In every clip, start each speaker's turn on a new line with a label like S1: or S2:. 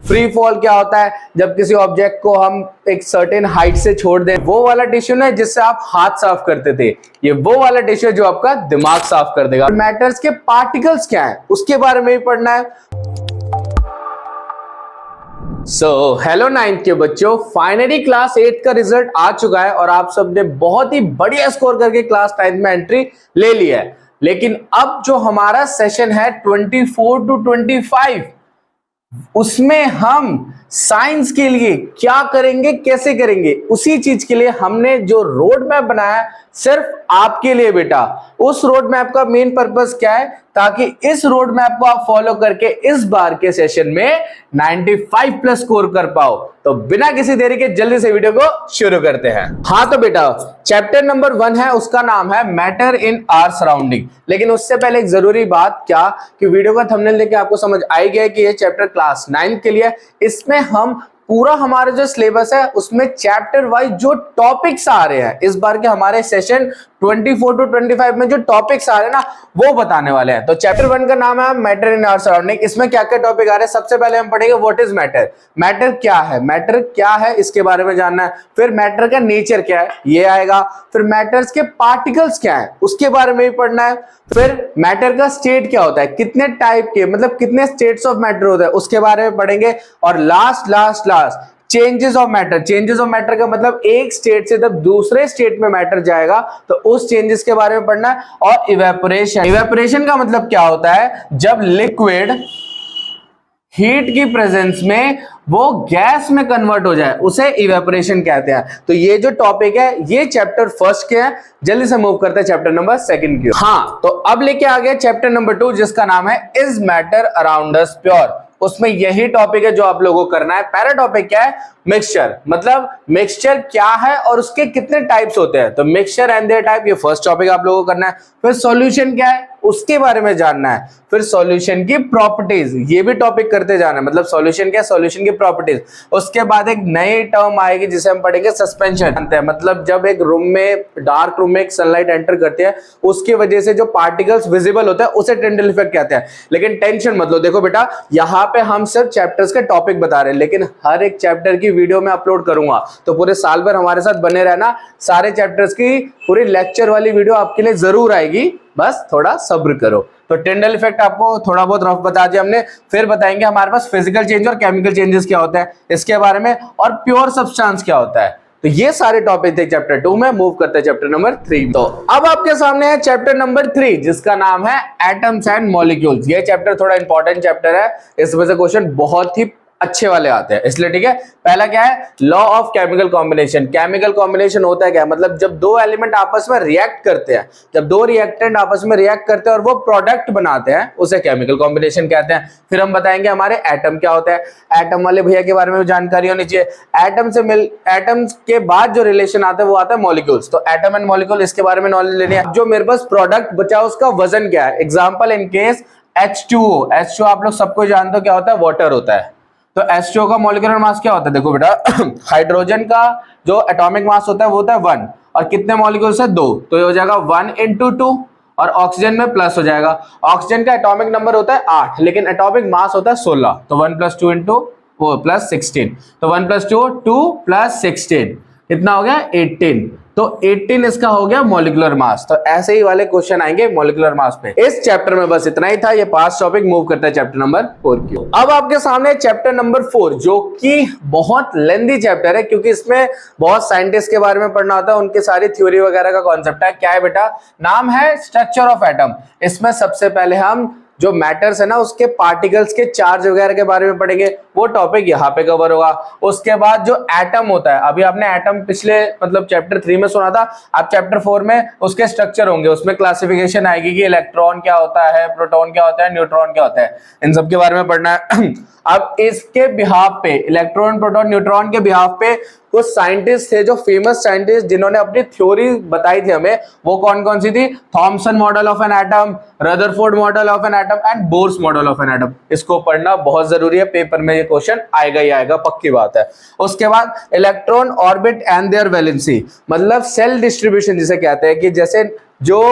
S1: Free fall क्या होता है? जब किसी ऑब्जेक्ट को हम एक सर्टेन हाइट से छोड़ दें, वो वाला टिश्यू ना जिससे आप हाथ साफ करते थे, ये वो वाला टिश्यू जो आपका दिमाग साफ कर देगा। मैटर्स के पार्टिकल्स क्या है उसके बारे में भी पढ़ना है। हेलो 9th के बच्चों, फाइनली क्लास 8 का रिजल्ट आ चुका है और आप सबने बहुत ही बढ़िया स्कोर करके क्लास 9th में एंट्री ले ली है। लेकिन अब जो हमारा सेशन है 24 to 25, उसमें हम साइंस के लिए क्या करेंगे, कैसे करेंगे, उसी चीज के लिए हमने जो रोड मैप बनाया सिर्फ आपके लिए बेटा। उस रोड मैप का मेन पर्पस क्या है? ताकि इस रोड मैप को आप फॉलो करके इस बार के सेशन में 95 प्लस स्कोर कर पाओ। तो बिना किसी देरी के जल्दी से वीडियो को शुरू करते हैं। हाँ तो बेटा, चैप्टर नंबर 1 है, उसका नाम है मैटर इन आवर सराउंडिंग। लेकिन उससे पहले एक जरूरी बात क्या कि वीडियो का थंबनेल देख के आपको समझ आई गया कि ये चैप्टर क्लास 9 के लिए। इसमें हम पूरा हमारा जो सिलेबस है उसमें चैप्टर वाइज जो टॉपिक्स आ रहे हैं, इस बार के हमारे सेशन 24 to 25 में जो टॉपिक्स आ रहे हैं ना, वो बताने वाले हैं। तो चैप्टर 1 का नाम है मैटर इन आवर सराउंडिंग। इसमें क्या क्या टॉपिक आ रहे हैं? सबसे पहले हम पढ़ेंगे व्हाट इज मैटर। मैटर क्या है, मैटर क्या है इसके बारे में जानना है। फिर मैटर का नेचर क्या है ये आएगा। फिर मैटर्स के पार्टिकल्स क्या है उसके बारे में भी पढ़ना है। फिर मैटर का स्टेट क्या होता है, कितने टाइप के मतलब कितने स्टेट्स ऑफ मैटर होता है उसके बारे में पढ़ेंगे। और last changes of matter. Changes of matter का मतलब एक स्टेट से जब दूसरे स्टेट में मैटर जाएगा तो उस चेंजेस के बारे में पढ़ना है। और इवेपोरेशन। इवेपोरेशन का मतलब क्या होता है? जब लिक्विड हीट की प्रेजेंस में वो गैस में कन्वर्ट हो जाए उसे इवेपोरेशन कहते हैं। तो ये जो टॉपिक है ये चैप्टर 1 के है। जल्दी से मूव करते हैं चैप्टर नंबर 2 की। हाँ तो अब लेके आ गए चैप्टर नंबर 2 जिसका नाम है is matter around us pure. उसमें यही टॉपिक है जो आप लोगों को करना है। पहला टॉपिक क्या है? मिक्सचर। मतलब मिक्सचर क्या है और उसके कितने टाइप्स होते हैं। तो मिक्सचर एंड देयर टाइप, ये फर्स्ट टॉपिक आप लोगों को करना है। फिर सॉल्यूशन क्या है उसके बारे में जानना है। फिर सॉल्यूशन की प्रॉपर्टीज, ये भी टॉपिक करते जाना है। मतलब सॉल्यूशन क्या है, सॉल्यूशन की प्रॉपर्टीज। उसके बाद एक नई टर्म आएगी जिसे हम पढ़ेंगे सस्पेंशन। मतलब जब एक रूम में, डार्क रूम में एक सनलाइट एंटर करती है उसकी वजह से जो पार्टिकल्स विजिबल होते हैं उसे टिंडल इफेक्ट कहते हैं। लेकिन टेंशन मत लो, देखो बेटा यहाँ पे हम सिर्फ चैप्टर्स के टॉपिक बता रहे हैं, लेकिन हर एक चैप्टर की वीडियो में अपलोड करूंगा। तो पूरे साल भर हमारे साथ बने रहना। सारे चैप्टर्स की पूरी लेक्चर वाली वीडियो आपके लिए जरूर आएगी, बस थोड़ा सब्र करो। तो टिंडल इफेक्ट आपको थोड़ा बहुत रफ बता दिया हमने। फिर बताएंगे हमारे पास फिजिकल चेंज और केमिकल चेंजेस क्या होता है इसके बारे में, और प्योर सब्सटेंस क्या होता है। तो ये सारे टॉपिक थे चैप्टर 2 में। मूव करते हैं चैप्टर नंबर 3। तो अब आपके सामने है चैप्टर नंबर 3 जिसका नाम है एटम्स एंड मॉलिक्यूल्स। ये चैप्टर थोड़ा इंपॉर्टेंट चैप्टर है, इसमें से क्वेश्चन बहुत ही अच्छे वाले आते हैं इसलिए, ठीक है। पहला क्या है? Law of chemical combination. Chemical combination होता है क्या? मतलब जब दो एलिमेंट आपस में रिएक्ट करते हैं, जब दो रिएक्टेंट आपस में रिएक्ट करते हैं और वो प्रोडक्ट बनाते हैं उसे केमिकल कॉम्बिनेशन कहते हैं। फिर हम बताएंगे हमारे एटम क्या होता है। एटम वाले भैया के बारे में जानकारी होनी चाहिए। एटम्स के बाद जो रिलेशन आता है वो आता है मॉलिक्यूल्स। तो एटम एंड मॉलिक्यूल इसके बारे में नॉलेज लेनी है। जो मेरे पास प्रोडक्ट बचा उसका वजन क्या है। Example in case H2O। H2O आप लोग सबको जानते हो क्या होता है? वाटर होता है। तो H2O का मॉलिक्यूलर मास क्या होता है? देखो बेटा हाइड्रोजन का जो एटॉमिक मास होता है वो होता है 1, और कितने मॉलिक्यूल्स है? 2। तो ये हो जाएगा 1 × 2, और ऑक्सीजन में प्लस हो जाएगा। ऑक्सीजन का एटॉमिक नंबर होता है 8 लेकिन एटॉमिक मास होता है 16। तो 1 + 2 × 4 + 16। तो 1 + 2 2 + 16 कितना हो गया? 18। तो 18 इसका हो गया मॉलिक्यूलर मास। तो ऐसे ही वाले क्वेश्चन आएंगे मॉलिक्यूलर मास पे। इस चैप्टर में बस इतना ही था। ये पांच टॉपिक। मूव करता है चैप्टर नंबर 4 की। अब आपके सामने चैप्टर नंबर 4 जो कि बहुत लेंथी चैप्टर है क्योंकि इसमें बहुत साइंटिस्ट के बारे में पढ़ना होता है, उनकी सारी थ्योरी वगैरह का कॉन्सेप्ट है। क्या है बेटा? नाम है स्ट्रक्चर ऑफ एटम। इसमें सबसे पहले हम जो मैटर्स है ना उसके पार्टिकल्स के चार्ज वगैरह के बारे में पढ़ेंगे, वो टॉपिक यहाँ पे कवर होगा। उसके बाद जो एटम होता है, अभी आपने एटम पिछले मतलब चैप्टर 3 में सुना था, अब चैप्टर 4 में उसके स्ट्रक्चर होंगे, उसमें क्लासिफिकेशन आएगी कि इलेक्ट्रॉन क्या होता है, प्रोटॉन क्या होता है, न्यूट्रॉन क्या होता है, इन सब के बारे में पढ़ना है। अब इसके बिहाफ पे, इलेक्ट्रॉन प्रोटॉन न्यूट्रॉन के बिहाफ पे कुछ साइंटिस्ट थे जो फेमस साइंटिस्ट जिन्होंने अपनी थ्योरी बताई थी हमें, वो कौन कौन सी थी? Thompson model of an atom, Rutherford model of an atom and Bohr's model of an atom. इसको पढ़ना बहुत जरूरी है, पेपर में ये क्वेश्चन आएगा ही आएगा, पक्की बात है। उसके बाद electron orbit and their valency, मतलब सेल डिस्ट्रीब्यूशन जिसे कहते हैं कि जैसे जो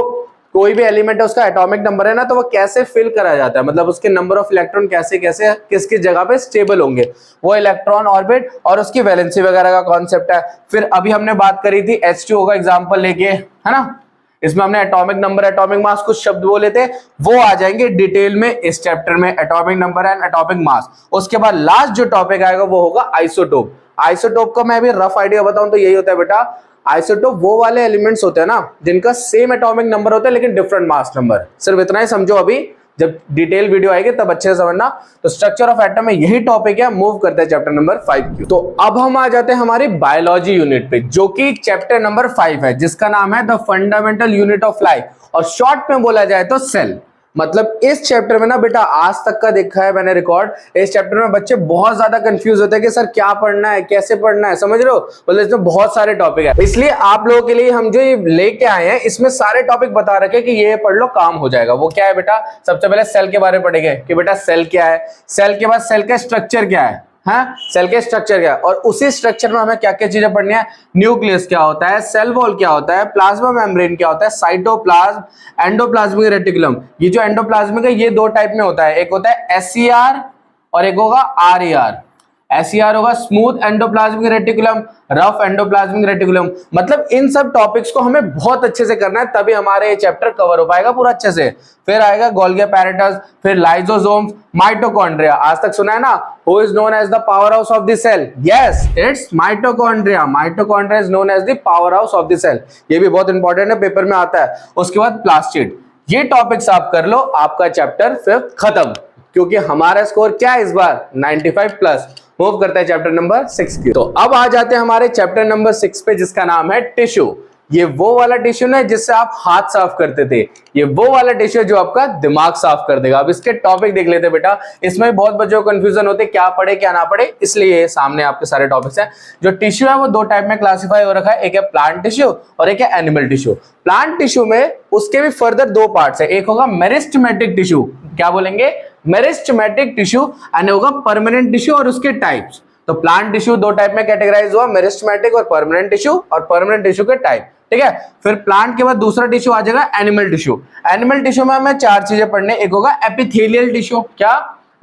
S1: कोई भी एलिमेंट है उसका एटॉमिक नंबर है ना, तो वो कैसे फिल करा जाता है, मतलब उसके नंबर ऑफ इलेक्ट्रॉन कैसे कैसे किस किस जगह पे स्टेबल होंगे, वो इलेक्ट्रॉन ऑर्बिट और उसकी वैलेंसी वगैरह का कॉन्सेप्ट है। फिर अभी हमने बात करी थी H2O का एग्जांपल लेके, है ना, इसमें हमने एटॉमिक नंबर, एटॉमिक मास कुछ शब्द बोले थे, वो आ जाएंगे डिटेल में इस चैप्टर में, atomic number and atomic mass. उसके बाद लास्ट जो टॉपिक आएगा वो होगा आइसोटोप। आइसोटोप का मैं अभी रफ आइडिया बताऊं तो यही होता है बेटा, आइसोटोप वो वाले एलिमेंट्स होते हैं ना जिनका सेम एटॉमिक नंबर होता है लेकिन डिफरेंट मास नंबर। सिर्फ इतना ही समझो, अभी जब डिटेल वीडियो आएगी तब अच्छे से समझना। तो स्ट्रक्चर ऑफ एटम में यही टॉपिक है। मूव करते हैं चैप्टर नंबर 5 की। तो अब हम आ जाते हैं हमारी बायोलॉजी यूनिट पे, जो कि चैप्टर नंबर 5 है, जिसका नाम है the fundamental unit of life, और शॉर्ट में बोला जाए तो सेल। मतलब इस चैप्टर में ना बेटा, आज तक का देखा है मैंने रिकॉर्ड, इस चैप्टर में बच्चे बहुत ज्यादा कंफ्यूज होते हैं कि सर क्या पढ़ना है, कैसे पढ़ना है, समझ रहे हो, मतलब इसमें बहुत सारे टॉपिक है। इसलिए आप लोगों के लिए हम जो ये लेके आए हैं, इसमें सारे टॉपिक बता रखे कि ये पढ़ लो काम हो जाएगा। वो क्या है बेटा, सबसे पहले सेल के बारे में पढ़ेंगे कि बेटा सेल क्या है, सेल के बाद सेल का स्ट्रक्चर क्या है, हाँ, सेल के स्ट्रक्चर क्या है, और उसी स्ट्रक्चर में हमें क्या क्या चीजें पढ़नी है, न्यूक्लियस क्या होता है, सेल वॉल क्या होता है, प्लाज्मा मेम्ब्रेन क्या होता है, साइटोप्लाज्म, एंडोप्लाज्मिक रेटिकुलम। ये जो एंडोप्लाज्मिक है ये दो टाइप में होता है, एक होता है एससीआर और एक होगा आरईआर। एससीआर होगा smooth endoplasmic reticulum, rough endoplasmic reticulum. मतलब इन सब टॉपिक्स को हमें बहुत अच्छे से करना है, तभी हमारे ये चैप्टर कवर हो पाएगा पूरा अच्छे से। फिर आएगा गोल्गी apparatus, फिर लाइसोसोम्स, माइटोकॉन्ड्रिया। आज तक सुना है ना, who is known as the power house of the cell? Yes, it's mitochondria. Mitochondria is known as the power house of the cell. ये भी बहुत इंपॉर्टेंट है, पेपर में आता है। उसके बाद प्लास्टिड। ये टॉपिक्स आप कर लो, आपका चैप्टर 5 खत्म, क्योंकि हमारा स्कोर क्या है इस बार 95 प्लस। मूव करते हैं चैप्टर नंबर 6 की। तो अब आ जाते हैं हमारे चैप्टर नंबर 6 पे, जिसका नाम है टिश्यू। ये वो वाला टिश्यू ना जिससे आप हाथ साफ करते थे, ये वो वाला टिश्यू जो आपका दिमाग साफ कर देगा। अब इसके टॉपिक देख लेते हैं बेटा, इसमें बहुत बच्चों को कंफ्यूजन होते क्या पढ़े क्या ना पढ़े, इसलिए सामने आपके सारे टॉपिक्स हैं। जो टिश्यू है वो दो टाइप में क्लासिफाई हो रखा है, एक है प्लांट टिश्यू और एक है एनिमल टिश्यू। प्लांट टिश्यू में उसके भी फर्दर दो पार्ट्स है, एक होगा मेरिस्टेमेटिक टिश्यू, क्या बोलेंगे, मेरिस्टेमेटिक टिश्यू, एंड होगा परमानेंट टिश्यू और उसके टाइप्स। तो प्लांट टिश्यू दो टाइप में कैटेगराइज हुआ, मेरिस्टेमेटिक और परमानेंट टिश्यू, और परमानेंट टिश्यू के टाइप, ठीक है। फिर प्लांट के बाद दूसरा टिश्यू आ जाएगा एनिमल टिश्यू। एनिमल टिश्यू में हमें चार चीजें पढ़ने, एक होगा एपिथेलियल टिश्यू, क्या,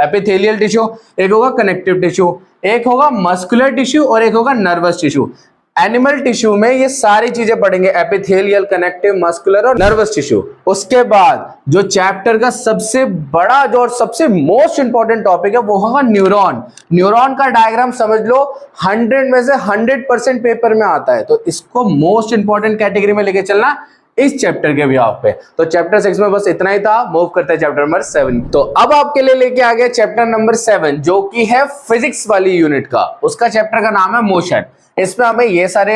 S1: एपिथेलियल टिश्यू, एक होगा कनेक्टिव टिश्यू, एक होगा मस्कुलर टिश्यू और एक होगा नर्वस टिश्यू। एनिमल टिश्यू में ये सारी चीजें पढ़ेंगे, एपिथेलियल, कनेक्टिव, मस्कुलर और नर्वस टिश्यू। उसके बाद जो चैप्टर का सबसे बड़ा जो और सबसे मोस्ट इंपॉर्टेंट टॉपिक है वो होगा न्यूरॉन। न्यूरॉन का डायग्राम समझ लो 100 में से 100% पेपर में आता है, तो इसको मोस्ट इंपॉर्टेंट कैटेगरी में लेके चलना इस चैप्टर के भी आप पे। तो चैप्टर 6 में बस इतना ही था। मूव करते हैं चैप्टर नंबर 7। तो अब आपके लिए लेके आ गया चैप्टर नंबर 7, जो कि है फिजिक्स वाली यूनिट का। उसका चैप्टर का नाम है मोशन। इसमें हमें ये सारे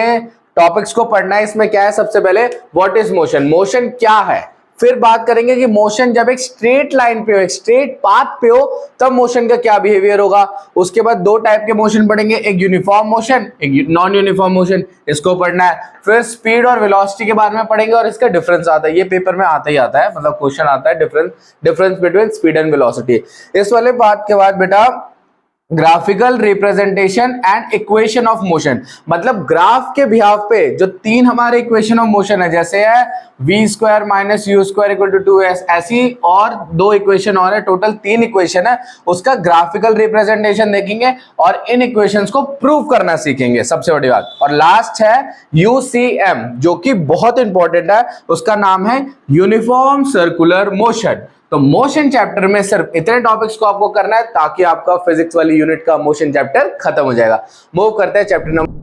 S1: टॉपिक्स को पढ़ना है। इसमें क्या है, सबसे पहले व्हाट इज मोशन, मोशन क्या है, फिर बात करेंगे कि मोशन जब एक स्ट्रेट लाइन पे हो, एक स्ट्रेट पाथ पे हो, तब मोशन का क्या बिहेवियर होगा। उसके बाद दो टाइप के मोशन पढ़ेंगे, एक यूनिफॉर्म मोशन, एक नॉन यूनिफॉर्म मोशन, इसको पढ़ना है। फिर स्पीड और वेलोसिटी के बारे में पढ़ेंगे और इसका डिफरेंस आता है, ये पेपर में आता ही आता है, मतलब क्वेश्चन आता है difference between speed and velocity. इस वाले बात के बाद बेटा graphical representation and equation of motion, मतलब ग्राफ के बिहाफ पे जो तीन हमारे इक्वेशन ऑफ मोशन है, जैसे है v square minus u square equal to 2s, ऐसी और दो इक्वेशन और है, टोटल 3 इक्वेशन है, उसका ग्राफिकल रिप्रेजेंटेशन देखेंगे और इन इक्वेशंस को प्रूव करना सीखेंगे, सबसे बड़ी बात। और लास्ट है UCM, जो कि बहुत इंपॉर्टेंट है, उसका नाम है यूनिफॉर्म सर्कुलर मोशन। तो मोशन चैप्टर में सिर्फ इतने टॉपिक्स को आपको करना है ताकि आपका फिजिक्स वाली यूनिट का मोशन चैप्टर खत्म हो जाएगा। मूव करते हैं चैप्टर नंबर।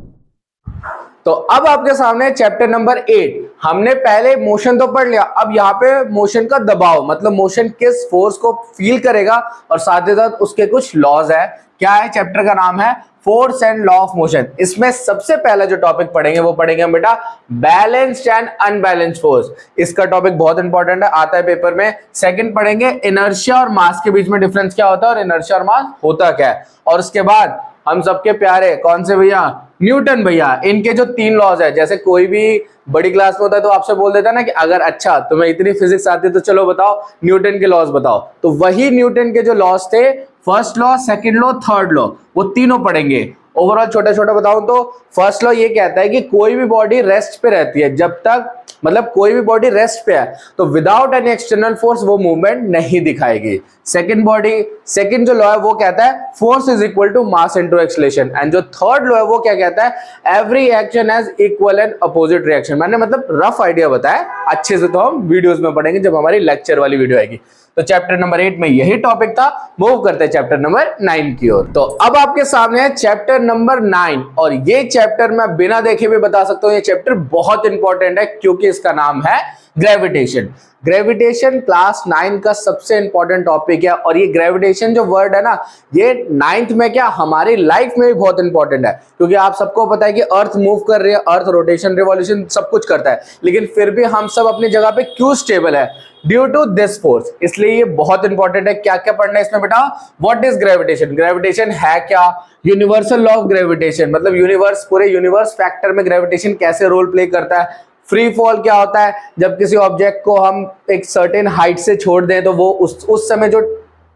S1: तो अब आपके सामने चैप्टर नंबर 8। हमने पहले मोशन तो पढ़ लिया, अब यहाँ पे मोशन का दबाव, मतलब मोशन किस फोर्स को फील करेगा और साथ ही साथ उसके कुछ लॉज है। क्या है, चैप्टर का नाम है force and law of motion. इसमें सबसे पहला जो टॉपिक पढ़ेंगे वो पढ़ेंगे हम बेटा बैलेंस्ड एंड अनबैलेंस्ड फोर्स। इसका टॉपिक बहुत इंपॉर्टेंट है, आता है पेपर में। सेकंड पढ़ेंगे इनर्शिया और मास के बीच में डिफरेंस क्या होता है और इनर्शिया और मास होता क्या है। और उसके बाद हम सबके प्यारे कौन से भैया, न्यूटन भैया, इनके जो 3 लॉज है। जैसे कोई भी बड़ी क्लास में होता है तो आपसे बोल देता है ना कि अगर अच्छा तुम्हें इतनी फिजिक्स आती है तो चलो बताओ न्यूटन के लॉज बताओ, तो वही न्यूटन के जो लॉज थे, first law, second law, third law, वो तीनों पढ़ेंगे। ओवरऑल छोटा छोटा बताऊं तो फर्स्ट लॉ ये कहता है कि कोई भी बॉडी रेस्ट पे रहती है जब तक मतलब कोई भी बॉडी रेस्ट पे है तो विदाउट एनी एक्सटर्नल फोर्स वो मूवमेंट नहीं दिखाएगी। सेकंड जो लॉ है वो कहता है force is equal to mass into acceleration, and जो थर्ड लॉ है वो क्या कहता है every action has equal and opposite reaction. मैंने मतलब रफ आइडिया बताया, अच्छे से तो हम वीडियोस में पढ़ेंगे जब हमारी लेक्चर वाली वीडियो आएगी। तो चैप्टर नंबर 8 में यही टॉपिक था। मूव करते हैं चैप्टर नंबर 9 की ओर। तो अब आपके सामने है चैप्टर नंबर 9, और ये चैप्टर मैं बिना देखे भी बता सकता हूं ये चैप्टर बहुत इंपॉर्टेंट है, क्योंकि इसका नाम है ग्रेविटेशन। ग्रेविटेशन क्लास 9 का सबसे इंपॉर्टेंट टॉपिक है, और ये ग्रेविटेशन जो वर्ड है ना, ये 9th में क्या हमारी लाइफ में भी बहुत इंपॉर्टेंट है, क्योंकि आप सबको पता है कि अर्थ मूव कर रही है, अर्थ रोटेशन रिवॉल्यूशन सब कुछ करता है, लेकिन फिर भी हम सब अपनी जगह पे क्यों स्टेबल है? Due to this force. इसलिए ये बहुत इंपॉर्टेंट है। क्या क्या पढ़ना है इसमें बेटा? What is gravitation? ग्रेविटेशन है क्या? यूनिवर्सल लॉ ऑफ ग्रेविटेशन, मतलब यूनिवर्स, पूरे यूनिवर्स फैक्टर में ग्रेविटेशन कैसे रोल प्ले करता है। फ्री फॉल क्या होता है? जब किसी ऑब्जेक्ट को हम एक सर्टेन हाइट से छोड़ दें तो वो उस समय जो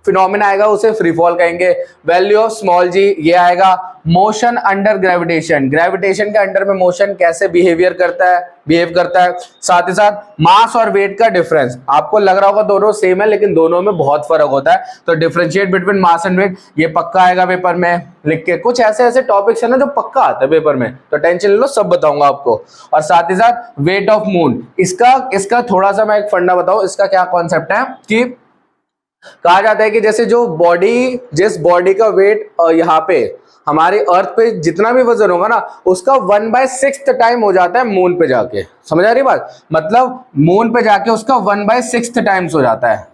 S1: फिनोमेना आएगा उसे फ्री फॉल कहेंगे। वैल्यू ऑफ स्मॉल जी ये आएगा। मोशन अंडर ग्रेविटेशन, ग्रेविटेशन के अंडर में मोशन कैसे बिहेव करता है। साथ ही साथ मास और वेट का डिफरेंस, आपको लग रहा होगा दोनों सेम है, लेकिन दोनों में बहुत फर्क होता है। तो differentiate between mass and weight, ये पक्का आएगा पेपर में लिख के। कुछ ऐसे टॉपिक्स है ना जो पक्का आता है पेपर में, तो टेंशन ले लो, सब बताऊंगा आपको। और साथ ही साथ वेट ऑफ मून, इसका थोड़ा सा मैं एक फंडा बताऊं। इसका क्या कॉन्सेप्ट है कि कहा जाता है कि जैसे जिस बॉडी का वेट यहाँ पे हमारे अर्थ पे जितना भी वजन होगा ना, उसका 1/6 टाइम हो जाता है मून पे जाके। समझ आ रही बात? मतलब मून पे जाके उसका 1/6 टाइम्स हो जाता है।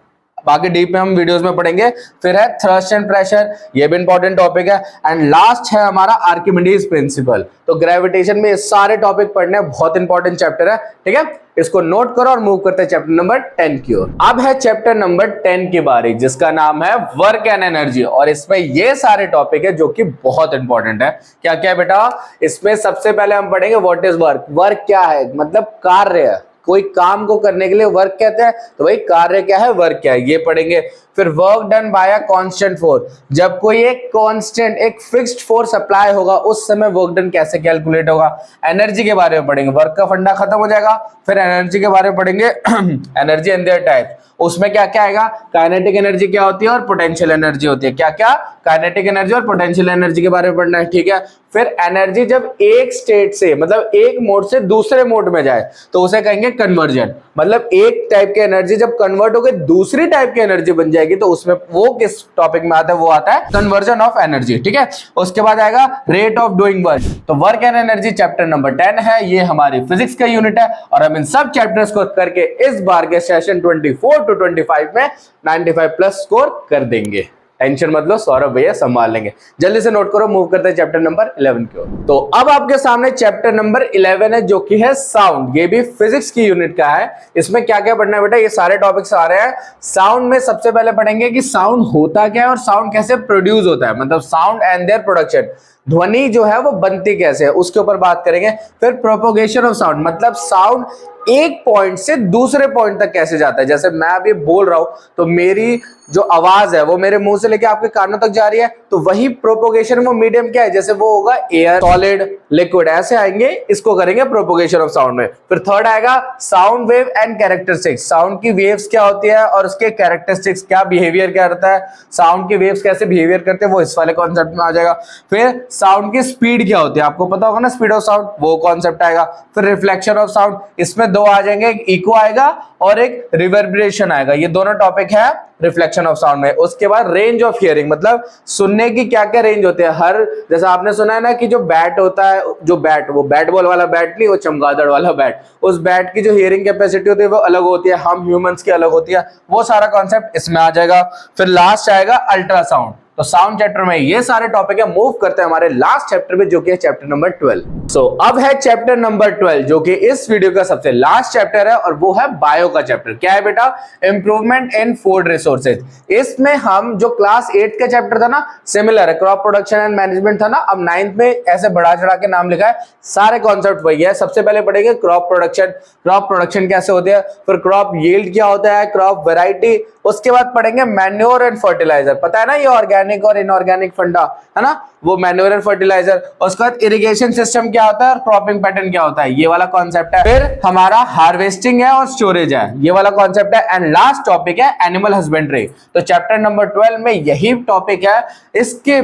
S1: बाकी डीप में हम वीडियोस में पढ़ेंगे। फिर है थ्रस्ट एंड प्रेशर, ये भी इंपॉर्टेंट टॉपिक है। एंड लास्ट है हमारा आर्किमिडीज प्रिंसिपल। तो ग्रेविटेशन में ये सारे टॉपिक पढ़ने बहुत इंपॉर्टेंट चैप्टर है, ठीक है? इसको नोट करो और मूव करते हैं चैप्टर नंबर 10 की ओर। अब है चैप्टर नंबर 10 की बारी, जिसका नाम है वर्क एंड एनर्जी, और इसमें ये सारे टॉपिक है जो कि बहुत इंपॉर्टेंट है। क्या क्या है बेटा? इसमें सबसे पहले हम पढ़ेंगे व्हाट इज वर्क। वर्क क्या है? मतलब कार्य है। कोई काम को करने के लिए वर्क कहते हैं, तो भाई कार्य क्या है, वर्क क्या है, ये पढ़ेंगे। फिर work done by a constant force, जब कोई एक कांस्टेंट एक फिक्स्ड फोर्स अप्लाई होगा उस समय वर्क डन कैसे कैलकुलेट होगा। एनर्जी के बारे में पढ़ेंगे, वर्क का फंडा खत्म हो जाएगा। फिर एनर्जी के बारे में पढ़ेंगे एनर्जी एंड देयर टाइप, उसमें क्या क्या आएगा, काइनेटिक एनर्जी क्या होती है और पोटेंशियल एनर्जी होती है। क्या क्या? काइनेटिक एनर्जी और पोटेंशियल एनर्जी के बारे में पढ़ना है, ठीक है। फिर एनर्जी जब एक स्टेट से, मतलब एक मोड से दूसरे मोड में जाए तो उसे कहेंगे कन्वर्जन। मतलब एक टाइप की एनर्जी जब कन्वर्ट होकर दूसरी टाइप की एनर्जी बन जाएगी तो उसमें वो किस टॉपिक में आता है? वो आता है कन्वर्जन ऑफ एनर्जी, ठीक है। उसके बाद आएगा रेट ऑफ डूइंग वर्क। तो work and energy chapter number 10 है, ये हमारी फिजिक्स का यूनिट है, और हम इन सब चैप्टर्स को करके इस बार के सेशन 24 to 25 में 95+ स्कोर कर देंगे। टेंशन मत लो, सौरभ भैया संभाल लेंगे। जल्दी से नोट करो, मूव करते हैं चैप्टर नंबर 11 की ओर। तो अब आपके सामने चैप्टर नंबर 11 है, जो कि है साउंड। ये भी फिजिक्स की यूनिट का है। इसमें क्या क्या पढ़ना है बेटा? ये सारे टॉपिक्स आ रहे हैं। साउंड में सबसे पहले पढ़ेंगे कि साउंड होता क्या है और साउंड कैसे प्रोड्यूस होता है, मतलब साउंड एंड देयर प्रोडक्शन, ध्वनि जो है वो बनती कैसे है, उसके ऊपर बात करेंगे। फिर प्रोपोगेशन ऑफ साउंड, मतलब साउंड एक पॉइंट से दूसरे पॉइंट तक कैसे जाता है। जैसे मैं अभी बोल रहा हूं तो मेरी जो आवाज है वो मेरे मुंह से लेके आपके कानों तक जा रही है, तो वही प्रोपोगेशन वो मीडियम क्या है, जैसे वो होगा एयर, सॉलिड, लिक्विड, ऐसे आएंगे, इसको करेंगे प्रोपोगेशन ऑफ साउंड में। फिर थर्ड आएगा sound wave and characteristics, sound की वेव्स क्या होती है और उसके कैरेक्टरिस्टिक्स क्या, बिहेवियर क्या रहता है, साउंड की वेव्स कैसे बिहेवियर करते हैं, वो इस वाले कॉन्सेप्ट में आ जाएगा। फिर साउंड की स्पीड क्या होती है, आपको पता होगा ना, स्पीड ऑफ साउंड, वो कॉन्सेप्ट आएगा। फिर रिफ्लेक्शन ऑफ साउंड, इसमें दो आ जाएंगे, एक इको आएगा और एक रिवर्बरेशन आएगा, ये दोनों टॉपिक है रिफ्लेक्शन ऑफ साउंड में। उसके बाद रेंज ऑफ हियरिंग, मतलब सुनने की क्या क्या रेंज होती है। हर, जैसा आपने सुना है ना कि जो बैट होता है, जो बैट, वो बैट बॉल वाला बैट नहीं, वो चमगादड़ वाला बैट, उस बैट की जो हियरिंग कैपेसिटी होती है वो अलग होती है, हम ह्यूमंस की अलग होती है, वो सारा कॉन्सेप्ट इसमें आ जाएगा। फिर लास्ट आएगा अल्ट्रासाउंड। तो साउंड चैप्टर में ये सारे टॉपिक है। मूव करते हैं हमारे लास्ट चैप्टर में, जो कि है चैप्टर नंबर 12। सो अब है चैप्टर नंबर 12, जो कि इस वीडियो का सबसे लास्ट चैप्टर है, और वो है बायो का चैप्टर। क्या है बेटा? Improvement in food resources. इसमें हम जो क्लास 8 का चैप्टर था ना, सिमिलर है, क्रॉप प्रोडक्शन एंड मैनेजमेंट था ना, अब 9th में ऐसे बढ़ा चढ़ा के नाम लिखा है, सारे कॉन्सेप्ट वही है। सबसे पहले पढ़ेंगे क्रॉप प्रोडक्शन कैसे होती है, फिर क्रॉप यील्ड क्या होता है, क्रॉप वेराइटी, उसके बाद पढ़ेंगे मैन्योर एंड फर्टिलाइजर। पता है ना, ये ऑर्गेनिक ऑर्गेनिक और इनऑर्गेनिक फंडा, है ना, वो मैन्योर एंड फर्टिलाइजर। उसके बाद इरिगेशन सिस्टम क्या होता है और क्रॉपिंग पैटर्न क्या होता है, ये वाला कॉन्सेप्ट है। फिर हमारा हार्वेस्टिंग है और स्टोरेज है, ये वाला कॉन्सेप्ट है। एंड लास्ट टॉपिक है एनिमल हस्बेंड्री। तो चैप्टर नंबर 12 में यही टॉपिक है। इसके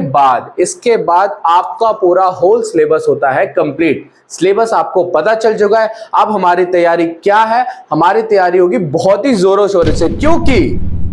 S1: बाद आपका पूरा होल सिलेबस होता है कंप्लीट। सिलेबस आपको पता चल चुका है। अब हमारी तैयारी क्या है, हमारी तैयारी होगी बहुत ही जोरों शोरों से, क्योंकि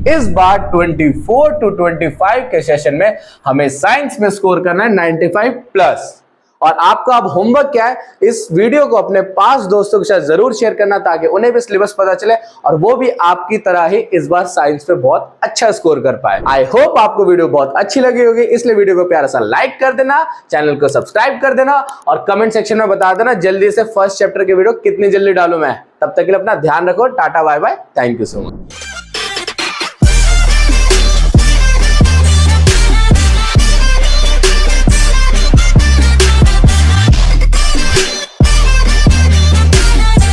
S1: इस बार 24 to 25 के सेशन में हमें साइंस में स्कोर करना है 95 प्लस। और आपका अब होमवर्क क्या है, इस वीडियो को अपने 5 दोस्तों के साथ जरूर शेयर करना ताकि उन्हें भी सिलेबस पता चले और वो भी आपकी तरह ही इस बार साइंस पे बहुत अच्छा स्कोर कर पाए। आई होप आपको वीडियो बहुत अच्छी लगी होगी, इसलिए वीडियो को प्यारा सा लाइक कर देना, चैनल को सब्सक्राइब कर देना और कमेंट सेक्शन में बता देना जल्दी से फर्स्ट चैप्टर की वीडियो कितनी जल्दी डालूं मैं। तब तक के लिए अपना ध्यान रखो। Tata bye bye, thank you so much.